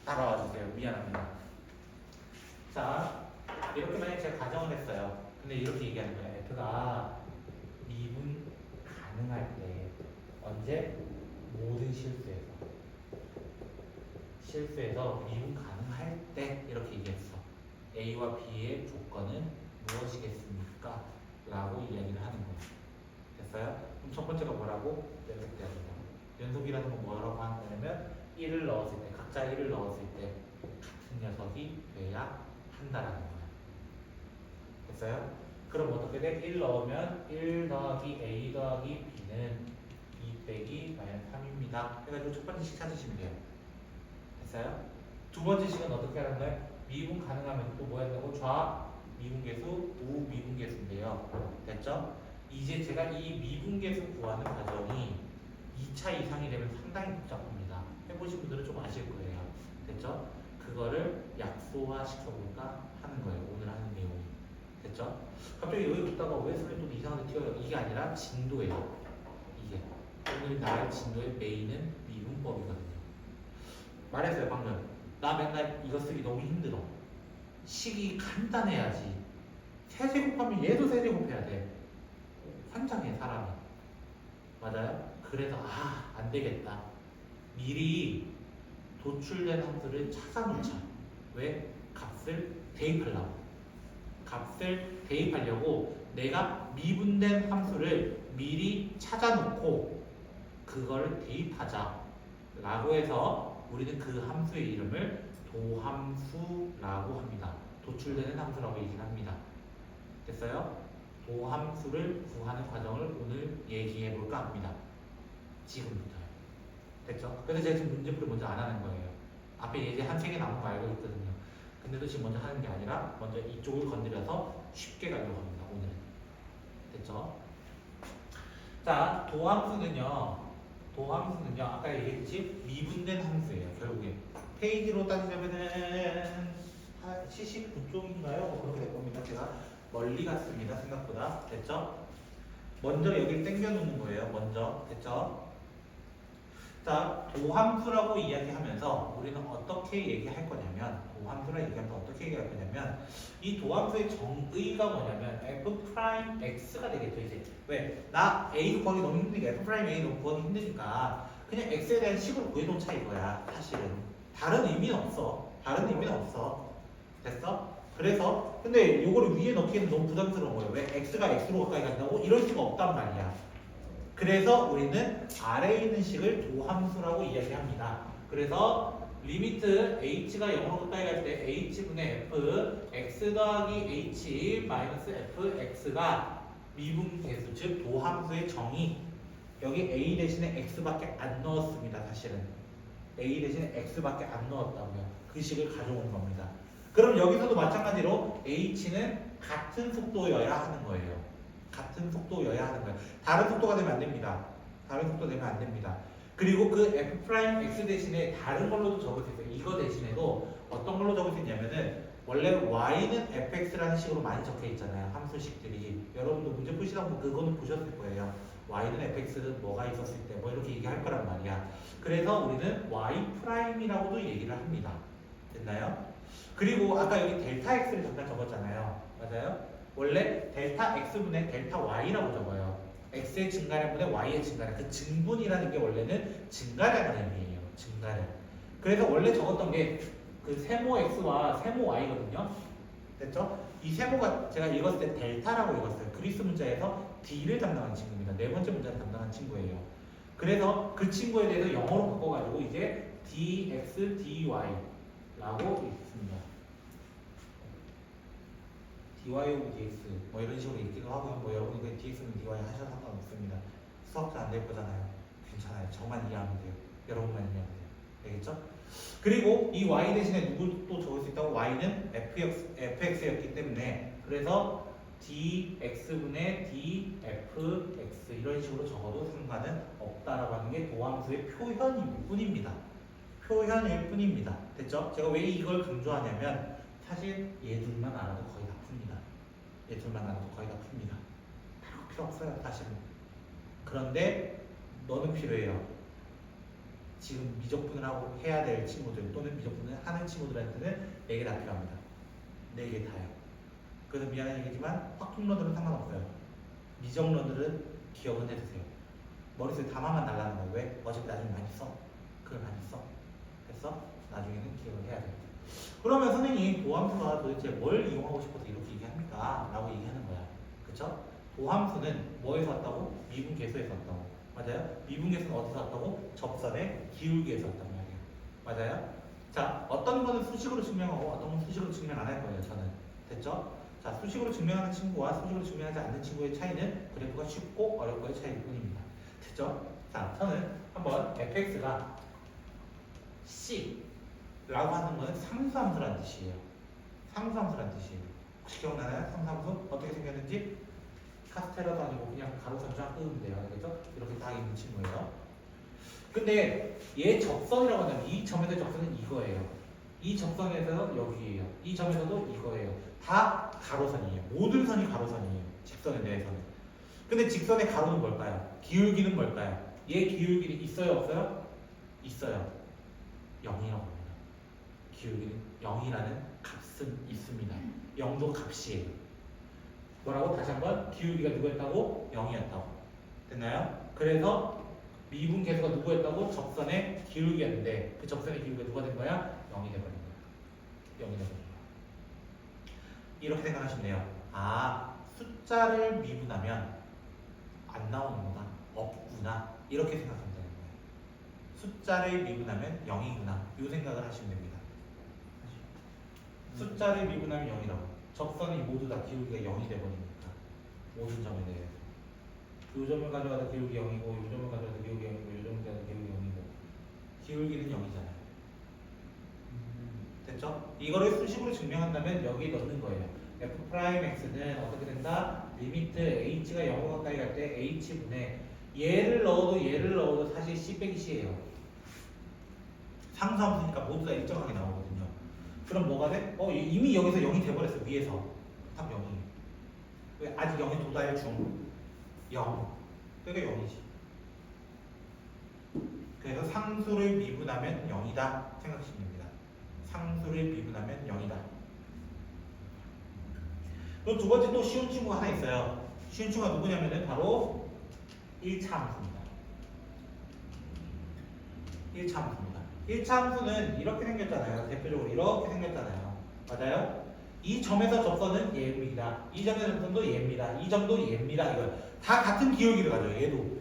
따라와 주세요. 미안합니다. 자, 이렇게 만약에 제가 가정을 했어요. 근데 이렇게 얘기하는 거예요. F가 미분 가능할 때 언제? 모든 실수에서 미분 가능할 때 이렇게 얘기했어. A와 B의 조건은 무엇이겠습니까? 라고 이야기를 하는 거예요. 됐어요? 그럼 첫 번째가 뭐라고? 연속돼야 된다고. 연속이라는 건 뭐라고 하는 거냐면 1을 넣었을 때, 각자 1을 넣었을 때 같은 녀석이 돼야 한다라는 거야. 됐어요? 그럼 어떻게 돼? 1 넣으면 1 더하기 A 더하기 B는 2 빼기 마이너스 3입니다. 해가지고 첫 번째 식 찾으시면 돼요. 됐어요? 두 번째 식은 어떻게 하는 거예요? 미분 가능하면 또 뭐 한다고? 좌 미분계수, 우 미분계수인데요. 됐죠? 이제 제가 이 미분계수 구하는 과정이 2차 이상이 되면 상당히 복잡합니다. 해보신 분들은 좀 아실 거예요. 됐죠? 그거를 약소화 시켜볼까 하는 거예요. 오늘 하는 내용이. 됐죠? 갑자기 여기 붙다가 왜 선생님 또 이상한 데 튀어요? 이게 아니라 진도예요. 이게. 오늘 나의 진도의 메인은 미분법이거든요. 말했어요 방금. 나 맨날 이거 쓰기 너무 힘들어. 식이 간단해야지. 세제곱하면 얘도 세제곱해야 돼. 환장해 사람이. 맞아요? 그래서 안 되겠다. 미리 도출된 함수를 찾아놓자. 왜? 값을 대입하려고. 값을 대입하려고 내가 미분된 함수를 미리 찾아놓고 그걸 대입하자 라고 해서 우리는 그 함수의 이름을 도함수라고 합니다. 도출되는 함수라고 얘기를 합니다. 됐어요? 도함수를 구하는 과정을 오늘 얘기해 볼까 합니다. 지금부터요. 됐죠? 그래서 제가 지금 문제풀이 먼저 안 하는 거예요. 앞에 예제 한 3개 남은 거 알고 있거든요. 근데도 지금 먼저 하는 게 아니라 먼저 이쪽을 건드려서 쉽게 가려고 합니다. 오늘. 됐죠? 자, 도함수는요, 아까 얘기했지? 미분된 함수예요, 결국에. 페이지로 따지자면은, 79쪽인가요? 그렇게 될 겁니다. 제가 멀리 갔습니다, 생각보다. 됐죠? 먼저 여기 당겨놓는 거예요, 먼저. 됐죠? 자, 도함수라고 이야기하면서 우리는 어떻게 얘기할 거냐면, 도함수라 얘기하면서 어떻게 얘기할 거냐면, 이 도함수의 정의가 뭐냐면 f'x가 되겠죠, 이제. 왜? 나 a 구하기 너무 힘드니까 f'a 너무 구하기 힘드니까 그냥 x에 대한 식을 구해놓자 이거야, 사실은. 다른 의미는 없어. 다른 의미는 없어. 됐어? 그래서 근데 요거를 위에 넣기에는 너무 부담스러운 거예요. 왜? x가 x로 가까이 간다고? 이럴 수가 없단 말이야. 그래서 우리는 아래에 있는 식을 도함수라고 이야기합니다. 그래서 리미트 h가 0으로 가까이 갈 때 h분의 f x 더하기 h 마이너스 fx가 미분계수 즉 도함수의 정의. 여기 a 대신에 x밖에 안 넣었습니다. 사실은 a 대신에 x밖에 안 넣었다고요. 그 식을 가져온 겁니다. 그럼 여기서도 마찬가지로 h는 같은 속도여야 하는 거예요. 같은 속도여야 하는 거예요. 다른 속도가 되면 안 됩니다. 다른 속도 되면 안 됩니다. 그리고 그 f'x 대신에 다른 걸로도 적을 수 있어요. 이거 대신에도 어떤 걸로 적을 수 있냐면은 원래 y는 fx라는 식으로 많이 적혀 있잖아요. 함수식들이. 여러분도 문제 푸시다 보면 그거는 보셨을 거예요. y는 fx는 뭐가 있었을 때 뭐 이렇게 얘기할 거란 말이야. 그래서 우리는 y'이라고도 얘기를 합니다. 됐나요? 그리고 아까 여기 델타 x를 잠깐 적었잖아요. 맞아요? 원래 델타 x분의 델타 y라고 적어요. x의 증가량분의 y의 증가량. 그 증분이라는 게 원래는 증가량을 의미해요. 증가량. 그래서 원래 적었던 게 그 세모 x와 세모 y거든요. 됐죠? 이 세모가 제가 읽었을 때 델타라고 읽었어요. 그리스 문자에서 d를 담당한 친구입니다. 네 번째 문자를 담당한 친구예요. 그래서 그 친구에 대해서 영어로 바꿔가지고 이제 dx dy라고 읽습니다. dy 오브 dx 뭐 이런 식으로 읽기도 하고요. 뭐 여러분이 그 dx는 dy 하셔도 상관없습니다. 수학도 안 될 거잖아요. 괜찮아요. 저만 이해하면 돼요. 여러분만 이해하면 돼요. 알겠죠? 그리고 이 y 대신에 누굴 또 적을 수 있다고? y는 fx였기 때문에 그래서 dx분의 dfx 이런 식으로 적어도 상관은 없다라고 하는 게 도함수의 표현일 뿐입니다. 표현일 뿐입니다. 됐죠? 제가 왜 이걸 강조하냐면 사실 얘들만 알아도 거의 다 풉니다. 얘들만 알아도 거의 다 풉니다. 필요 없어요, 사실은. 그런데 너는 필요해요. 지금 미적분을 하고 해야 될 친구들 또는 미적분을 하는 친구들한테는 4개 다 필요합니다. 4개 다요. 그래서 미안한 얘기지만 확통러들은 상관없어요. 미적러들은 기억은 해두세요. 머릿속에 담아만 달라는 거예요. 왜? 어차피 나중에 많이 써. 그걸 많이 써. 됐어? 나중에는 기억을 해야 돼요. 그러면 선생님 도함수가 도대체 뭘 이용하고 싶어서 이렇게 얘기합니까? 라고 얘기하는 거야. 그쵸? 도함수는 뭐에서 왔다고? 미분계수에서 왔다고. 맞아요? 미분계수는 어디서 왔다고? 접선의 기울기에서 왔단 말이에요. 맞아요? 자, 어떤 거는 수식으로 증명하고 어떤 건 수식으로 증명 안 할 거예요. 저는. 됐죠? 자, 수식으로 증명하는 친구와 수식으로 증명하지 않는 친구의 차이는 그래프가 쉽고 어렵고의 차이일 뿐입니다. 됐죠? 자, 저는 한번 fx가 C라고 하는 거는 상수함수라는 뜻이에요. 상수함수라는 뜻이에요. 혹시 기억나나요? 상수함수 어떻게 생겼는지? 카스테라도 아니고 그냥 가로선 쫙 끄면 돼요. 알겠죠? 이렇게 딱 있는 친구예요. 근데 얘 접선이라고 하면 이 점에서 접선은 이거예요. 이 접선에서는 여기예요. 이 점에서도 이거예요. 다 가로선이에요. 모든 선이 가로선이에요. 직선에 대해서는. 근데 직선의 가로는 뭘까요? 기울기는 뭘까요? 얘 기울기는 있어요? 없어요? 있어요. 0이라고 합니다. 기울기는 0이라는 값은 있습니다. 0도 값이에요. 뭐라고? 다시 한번 기울기가 누구였다고? 0이었다고. 됐나요? 그래서 미분계수가 누구였다고? 접선의 기울기였는데 그 접선의 기울기가 누가 된 거야? 0이 돼버린 거야. 0이 돼버린 거야. 이렇게 생각하시면 돼요. 아, 숫자를 미분하면 안 나오는구나. 없구나. 이렇게 생각하면 되는 거예요. 숫자를 미분하면 0이구나. 이 생각을 하시면 됩니다. 숫자를 미분하면 0이라고. 접선이 모두 다 기울기가 0이 돼버리니까 모든 점에 대해서 이 점을 가져가다 기울기 0이고 이 점을 가져가다 기울기 0이고 이 점을 가져가다 기울기 0이고 기울기는 0이잖아요. 됐죠? 이거를 수식으로 증명한다면 여기에 넣는 거예요. f 프라임 x는 어떻게 된다? 리미트 h가 0으로 가까이 갈 때 h분의 얘를 넣어도 사실 c 빼기 c예요. 상수함수니까 모두 다 일정하게 나오거든요. 그럼 뭐가 돼? 이미 여기서 0이 돼버렸어. 위에서 답 0이. 왜? 아직 0에 도달 중 0. 그러니까 0이지. 그래서 상수를 미분하면 0이다 생각하시면 됩니다. 상수를 미분하면 0이다. 그럼 두 번째 또 쉬운 친구가 하나 있어요. 쉬운 친구가 누구냐면은 바로 1차 함수입니다. 1차 함수입니다. 1차 함수는 이렇게 생겼잖아요. 대표적으로 이렇게 생겼잖아요. 맞아요? 이 점에서 접선은 얘입니다. 이 점에서 접선도 얘입니다. 이 점도 얘입니다. 이거 다 같은 기울기를 가져요. 얘도.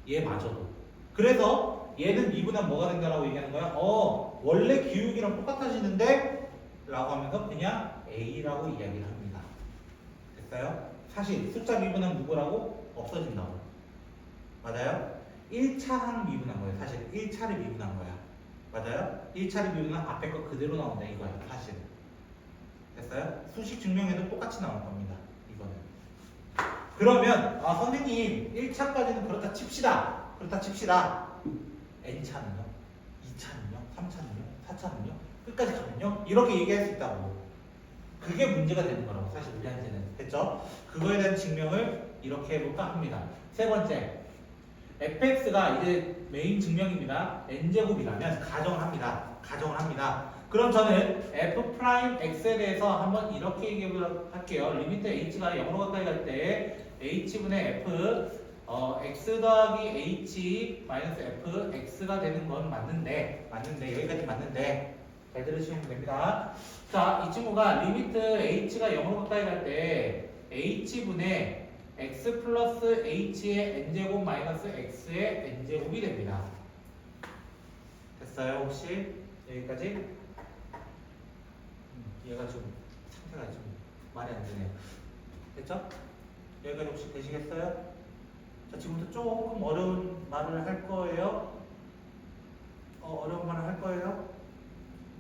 얘마저도. 그래서 얘는 미분하면 뭐가 된다라고 얘기하는 거야? 원래 기울기랑 똑같아지는데? 라고 하면서 그냥 A라고 이야기를 합니다. 됐어요? 사실 숫자 미분하면 누구라고? 없어진다고. 맞아요? 1차항 미분한 거예요. 사실 1차를 미분한 거야. 맞아요? 1차를 미분한 앞에 거 그대로 나온다 이거예요. 사실. 됐어요? 수식 증명에도 똑같이 나올 겁니다. 이거는. 그러면 선생님 1차까지는 그렇다 칩시다. n차는요? 2차는요? 3차는요? 4차는요? 끝까지 가면요? 이렇게 얘기할 수 있다고. 그게 문제가 되는 거라고 사실 우리한테는. 됐죠? 그거에 대한 증명을 이렇게 해볼까 합니다. 세 번째, fx가 이제 메인 증명입니다. n제곱이라면 가정을 합니다. 그럼 저는 f'x에 대해서 한번 이렇게 얘기해 할게요. 리미트 h가 0으로 가까이 갈 때 h분의 f x 더하기 h 마이너스 f x가 되는 건 맞는데 여기까지 맞는데 잘 들으시면 됩니다. 자, 이 친구가 리미트 h가 0으로 가까이 갈 때 h분의 x 플러스 h의 n제곱 마이너스 x의 n제곱이 됩니다. 됐어요 혹시? 여기까지? 얘가 좀 상태가 좀 말이 안 되네요. 됐죠? 여기까지 혹시 되시겠어요? 자, 지금부터 조금 어려운 말을 할 거예요. 어려운 말을 할 거예요.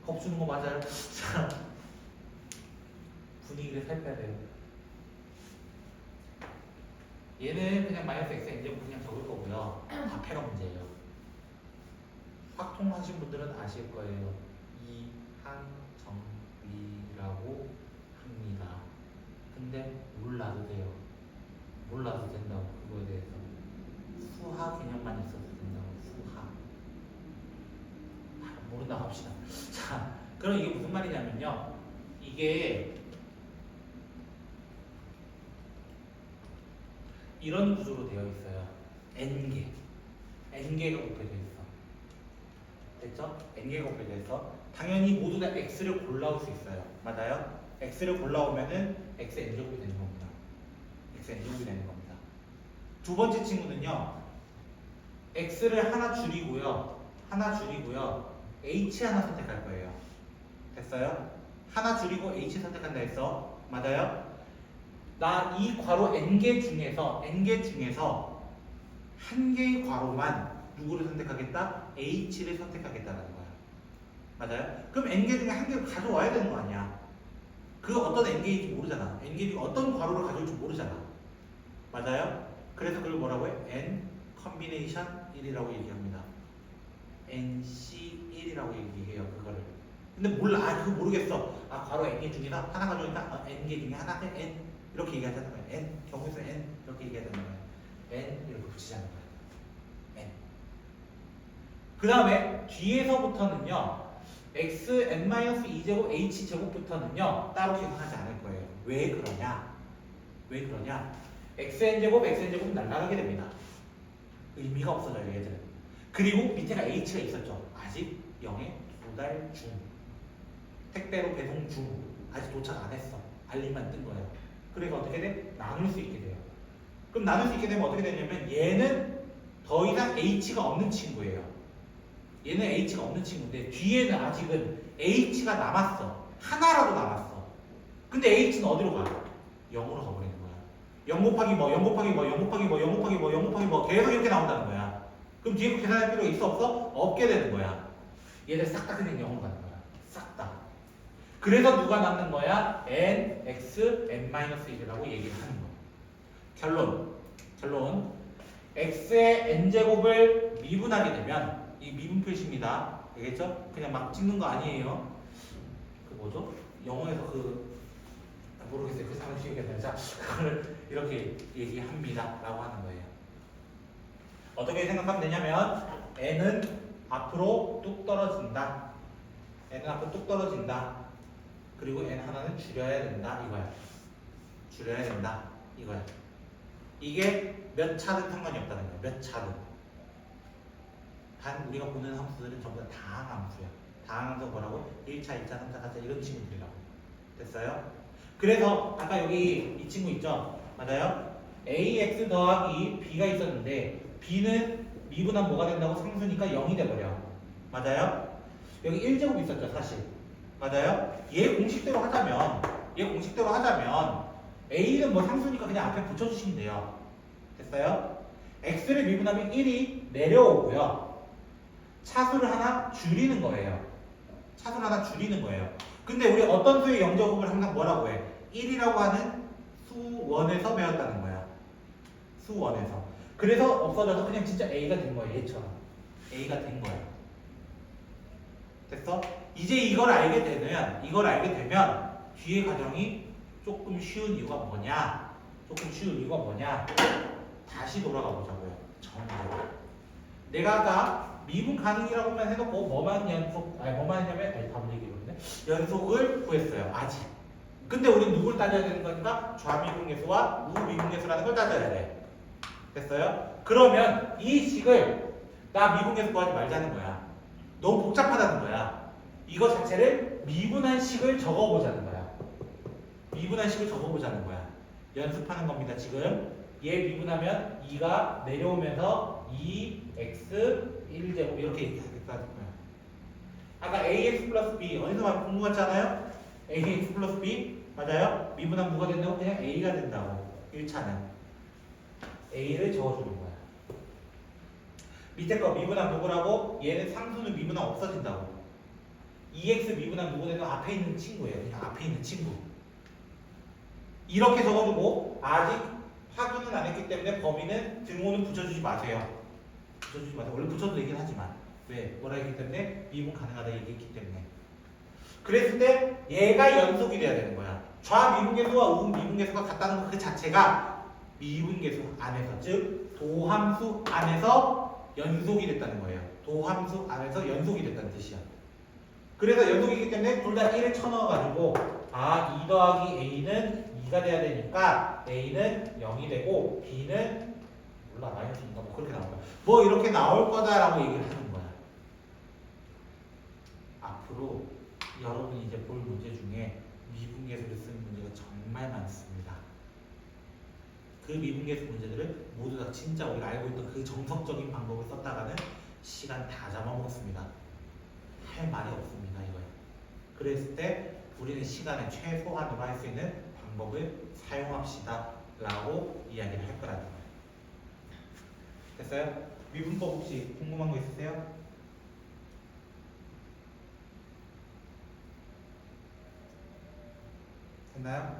겁주는 거 맞아요? 자, 분위기를 살펴야 돼요. 얘는 그냥 마이너스 x n제곱 그냥 적을 거고요. 앞에가 문제예요. 확통하신 분들은 아실 거예요. 이항정리라고 합니다. 근데 몰라도 돼요. 몰라도 된다고. 그거에 대해서 수하 개념만 있어도 된다고. 수하. 모른다고 합시다. 자, 그럼 이게 무슨 말이냐면요. 이게 이런 구조로 되어 있어요. n개가 곱해져 있어. 됐죠? n개가 곱해져 있어. 당연히 모두 다 x를 골라올 수 있어요. 맞아요? x를 골라오면은 x n제곱이 되는 겁니다. x n제곱이 되는 겁니다. 두 번째 친구는요. x를 하나 줄이고요. h 하나 선택할 거예요. 됐어요? 하나 줄이고 h 선택한다 했어. 맞아요? 나 이 괄호 n개 중에서 한 개의 괄호만 누구를 선택하겠다? h를 선택하겠다는 거야. 맞아요? 그럼 n개 중에 한 개를 가져와야 되는 거 아니야? 그 어떤 n개인지 모르잖아. n개 중에 어떤 괄호를 가져올지 모르잖아. 맞아요? 그래서 그걸 뭐라고 해? n 컨비네이션 1이라고 얘기합니다. nc1이라고 얘기해요. 그거를. 근데 몰라. 그거 모르겠어. 괄호 n개 중에서 하나 가져오니까 n개 중에 하나 n 이렇게 얘기하자는 거예요. n 경우에서 n 이렇게 얘기하자는 거예요. n 이렇게 붙이자는 거예요. n. 그 다음에 뒤에서부터는요. xn-2제곱 h제곱부터는요. 따로 계산하지 않을 거예요. 왜 그러냐? xn제곱은 날아가게 됩니다. 의미가 없어져요. 얘들은. 그리고 밑에가 h가 있었죠. 아직 0에 도달 중. 택배로 배송 중. 아직 도착 안 했어. 알림만 뜬 거예요. 그래서 어떻게 돼? 나눌 수 있게 돼요. 그럼 나눌 수 있게 되면 어떻게 되냐면 얘는 더 이상 h가 없는 친구예요. 얘는 h가 없는 친구인데 뒤에는 아직은 h가 남았어. 하나라도 남았어. 근데 h는 어디로 가? 0으로 가버리는 거야. 0 곱하기 뭐, 0 곱하기 뭐, 0 곱하기 뭐, 0 곱하기 뭐, 0 곱하기 뭐 계속 이렇게 나온다는 거야. 그럼 뒤에 거 계산할 필요가 있어 없어? 없게 되는 거야. 얘들 싹 다 그냥 0으로 가는 거야. 싹 다. 그래서 누가 남는 거야? n, x, n-1이라고 얘기를 하는 거야. 결론. x의 n제곱을 미분하게 되면 이 미분 표시입니다. 알겠죠? 그냥 막 찍는 거 아니에요. 그 뭐죠? 영어에서 모르겠어요. 그 단어 기억이 안 나요. 자, 그걸 이렇게 얘기합니다. 라고 하는 거예요. 어떻게 생각하면 되냐면 n은 앞으로 뚝 떨어진다. n은 앞으로 뚝 떨어진다. 그리고 n 하나는 줄여야 된다. 이거야. 줄여야 된다. 이거야. 이게 몇 차든 상관이 없다는 거야. 몇 차든. 단 우리가 보는 함수들은 전부 다 다항함수야. 다항함수 뭐라고? 1차, 2차, 3차, 4차 이런 친구들이라고. 됐어요? 그래서 아까 여기 이 친구 있죠? 맞아요? ax 더하기 b가 있었는데 b는 미분하면 뭐가 된다고? 상수니까 0이 돼버려. 맞아요? 여기 1제곱 있었죠 사실. 맞아요? 얘 공식대로 하자면 a는 뭐 상수니까 그냥 앞에 붙여주시면 돼요. 됐어요? x를 미분하면 1이 내려오고요. 차수를 하나 줄이는 거예요. 근데 우리 어떤 수의 영제곱을 항상 뭐라고 해? 1이라고 하는 수원에서 배웠다는 거야. 수원에서. 그래서 없어져서 그냥 진짜 a가 된 거야. 얘처럼. a가 된 거야. 됐어? 이제 이걸 알게 되면 뒤에 과정이 조금 쉬운 이유가 뭐냐? 다시 돌아가 보자고요. 정리로. 내가 아까 미분 가능이라고만 해놓고 뭐만 했냐면 답을 얘기해보는데 연속을 구했어요. 아직. 근데 우리는 누굴 따져야 되는 거니까 좌미분계수와 우미분계수라는 걸 따져야 돼. 됐어요? 그러면 이 식을 나 미분계수 구하지 말자는 거야. 너무 복잡하다는 거야. 이거 자체를 미분한 식을 적어보자는 거야. 연습하는 겁니다. 지금 얘 미분하면 2가 내려오면서 2x 1제곱 이렇게 얘기하겠다는 거야. 아까 ax 플러스 b 어디서 본것 같잖아요? ax 플러스 b 맞아요? 미분하면 뭐가 된다고? 그냥 a가 된다고. 1차는 a를 적어주는 거야. 밑에 거 미분하면 누구라고? 얘는 상수는 미분하면 없어진다고. 2x 미분하면 누구 되는 앞에 있는 친구예요. 그냥 앞에 있는 친구. 이렇게 적어주고 아직 확인은 안 했기 때문에 범위는 등호는 붙여주지 마세요. 원래 붙여도 되긴 하지만 왜? 뭐라 했기 때문에 미분 가능하다 얘기했기 때문에. 그랬을 때 얘가 연속이 돼야 되는 거야. 좌미분계수와 우미분계수가 같다는 것 그 자체가 미분계수 안에서 즉 도함수 안에서 연속이 됐다는 거예요. 도함수 안에서 연속이 됐다는 뜻이야. 그래서 연속이기 때문에 둘 다 1을 쳐넣어가지고 2 더하기 a는 2가 돼야 되니까 a는 0이 되고 b는 몰라 마이너스인가 뭐 그렇게 나올 거야. 뭐 이렇게 나올 거다라고 얘기를 하는 거야. 앞으로 여러분이 이제 볼 문제 중에 미분계수를 쓰는 문제가 정말 많습니다. 그 미분계수 문제들을 모두 다 진짜 우리가 알고 있던 그 정석적인 방법을 썼다가는 시간 다 잡아먹습니다. 할 말이 없습니다. 이거에. 그랬을 때 우리는 시간을 최소한으로 할 수 있는 방법을 사용합시다 라고 이야기를 할 거라는 거예요. 됐어요? 미분법 혹시 궁금한 거 있으세요? 됐나요?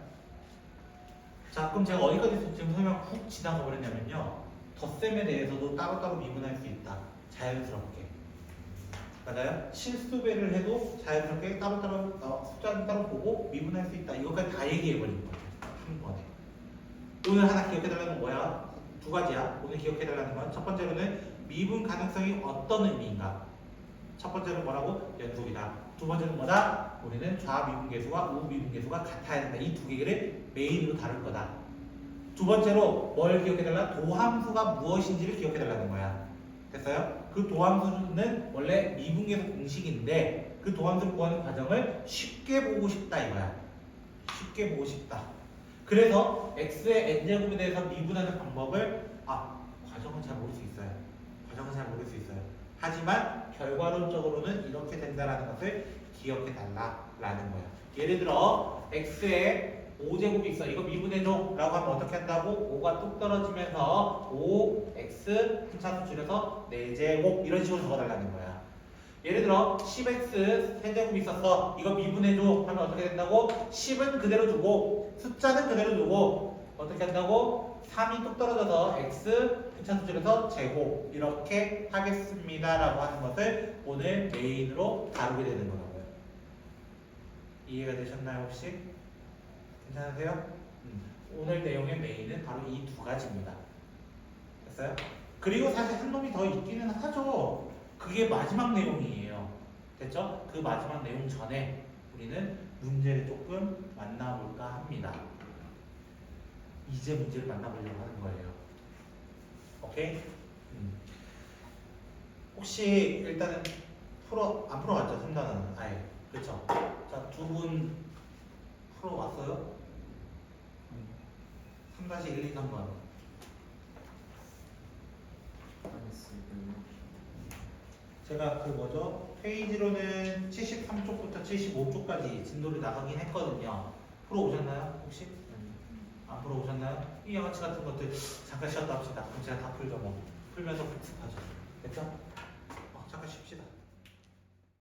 자, 그럼 제가 어디까지 지금 설명 훅 지나가 버렸냐면요. 덧셈에 대해서도 따로따로 미분할 수 있다. 자연스럽게. 맞아요? 실수배를 해도 자연스럽게 따로따로 숫자를 따로 보고 미분할 수 있다. 이것까지 다 얘기해버린 거예요. 한 번에. 오늘 하나 기억해달라는 건 뭐야? 두 가지야. 오늘 기억해달라는 건 첫 번째로는 미분 가능성이 어떤 의미인가? 첫 번째는 뭐라고? 연속이다. 두 번째는 뭐다? 우리는 좌미분계수와 우미분계수가 같아야 된다. 이 두 개를 메인으로 다룰 거다. 두 번째로 뭘 기억해달라? 도함수가 무엇인지를 기억해달라는 거야. 됐어요? 그 도함수는 원래 미분계수 공식인데 그 도함수를 구하는 과정을 쉽게 보고 싶다 이거야. 쉽게 보고 싶다. 그래서 x의 n제곱에 대해서 미분하는 방법을 과정은 잘 모를 수 있어요. 하지만 결과론적으로는 이렇게 된다라는 것을 기억해달라라는 거야. 예를 들어 x의 5제곱이 있어. 이거 미분해줘 라고 하면 어떻게 한다고? 5가 뚝 떨어지면서 5x 한 차수 줄여서 4제곱 이런 식으로 적어달라는 거야. 예를 들어 10x 세제곱이 있었어. 이거 미분해줘 하면 어떻게 된다고? 10은 그대로 두고 숫자는 그대로 두고 어떻게 한다고? 3이 뚝 떨어져서 x 극차수 줄여서 제곱 이렇게 하겠습니다 라고 하는 것을 오늘 메인으로 다루게 되는 거라고요. 이해가 되셨나요 혹시? 괜찮으세요? 오늘 내용의 메인은 바로 이 두 가지입니다. 됐어요? 그리고 사실 한 놈이 더 있기는 하죠. 그게 마지막 내용이에요. 됐죠? 그 마지막 내용 전에 우리는 문제를 조금 만나볼까 합니다. 이제 문제를 만나보려고 하는 거예요. 오케이? 혹시 일단은 안 풀어왔죠? 3단은 아예. 그쵸? 자, 두 분 풀어왔어요? 3-1, 2, 3번. 제가 그 뭐죠? 페이지로는 73쪽부터 75쪽까지 진도를 나가긴 했거든요. 풀어오셨나요? 혹시? 안 풀어오셨나요? 이 양아치 같은 것들 잠깐 쉬었다 합시다. 그럼 제가 다 풀죠 뭐. 풀면서 복습하죠. 됐죠? 잠깐 쉽시다.